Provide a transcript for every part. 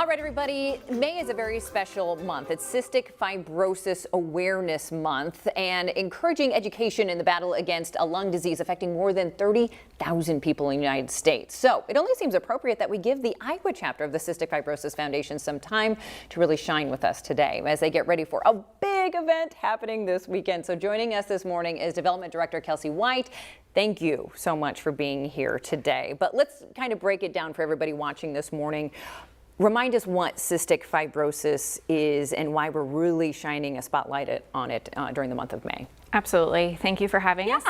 All right, everybody, May is a very special month. It's Cystic Fibrosis Awareness Month and encouraging education in the battle against a lung disease affecting more than 30,000 people in the United States. So it only seems appropriate that we give the Iowa chapter of the Cystic Fibrosis Foundation some time to really shine with us today as they get ready for a big event happening this weekend. So joining us this morning is Development Director Kelsey White. Thank you so much for being here today. But let's kind of break it down for everybody watching this morning. Remind us what cystic fibrosis is and why we're really shining a spotlight on it during the month of May. Absolutely. Thank you for having us.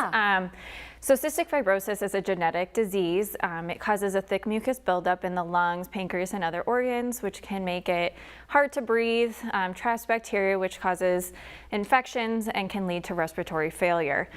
So cystic fibrosis is a genetic disease. It causes a thick mucus buildup in the lungs, pancreas, and other organs, which can make it hard to breathe, traps bacteria, which causes infections and can lead to respiratory failure.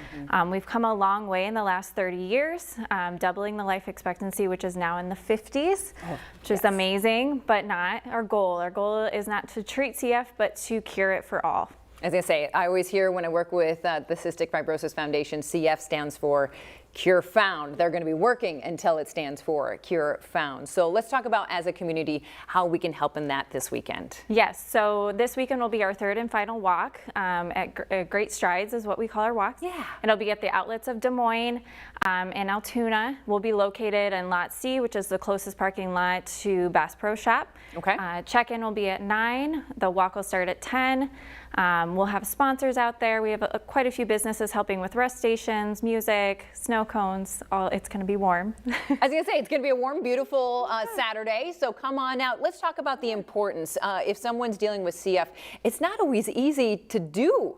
We've come a long way in the last 30 years, doubling the life expectancy, which is now in the 50s, which is amazing, but not our goal. Our goal is not to treat CF, but to cure it for all. As I say, I always hear when I work with the Cystic Fibrosis Foundation, CF stands for Cure Found. They're going to be working until it stands for Cure Found. So let's talk about, as a community, how we can help in that this weekend. Yes, so this weekend will be our third and final walk at Great Strides is what we call our walk. Yeah. It'll be at the outlets of Des Moines and Altoona. We'll be located in Lot C, which is the closest parking lot to Bass Pro Shop. Okay. Check-in will be at 9. The walk will start at 10. We'll have sponsors out there. We have quite a few businesses helping with rest stations, music, snow cones. It's going to be warm. I was going to say, it's going to be a warm, beautiful Saturday, so come on out. Let's talk about the importance. If someone's dealing with CF, it's not always easy to do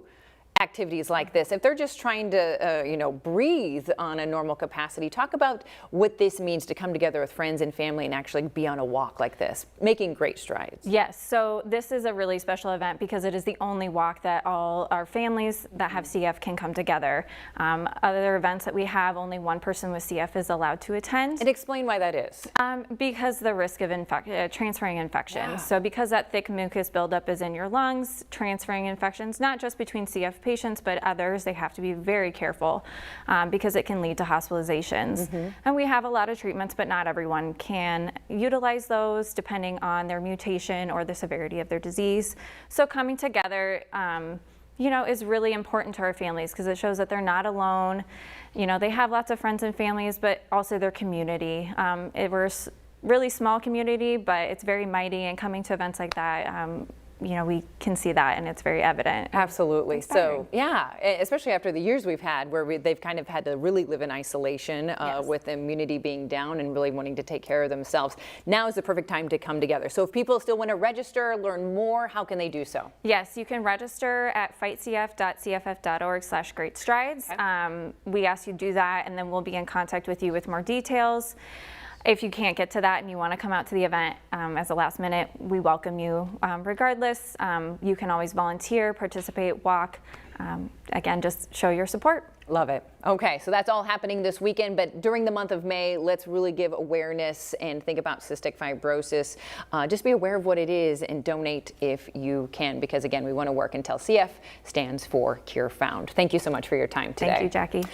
activities like this. If they're just trying to, breathe on a normal capacity, talk about what this means to come together with friends and family and actually be on a walk like this, making great strides. Yes, so this is a really special event because it is the only walk that all our families that have CF can come together. Other events that we have, only one person with CF is allowed to attend. And explain why that is. Because the risk of transferring infections. Yeah. So because that thick mucus buildup is in your lungs, transferring infections, not just between CF patients, but others, they have to be very careful because it can lead to hospitalizations. And we have a lot of treatments, but not everyone can utilize those depending on their mutation or the severity of their disease. So coming together, is really important to our families because it shows that they're not alone. They have lots of friends and families, but also their community. We're a really small community, but it's very mighty, and coming to events like that, we can see that, and it's very evident. Absolutely. So, yeah, especially after the years we've had where they've kind of had to really live in isolation with immunity being down and really wanting to take care of themselves. Now is the perfect time to come together. So if people still want to register, learn more, how can they do so? Yes, you can register at fightcf.cff.org/greatstrides. Okay. We ask you to do that, and then we'll be in contact with you with more details. If you can't get to that and you want to come out to the event as a last minute, we welcome you regardless. You can always volunteer, participate, walk. Again, just show your support. Love it. Okay, so that's all happening this weekend, but during the month of May, let's really give awareness and think about cystic fibrosis. Just be aware of what it is and donate if you can, because again, we want to work until CF stands for Cure Found. Thank you so much for your time today. Thank you, Jackie. All right.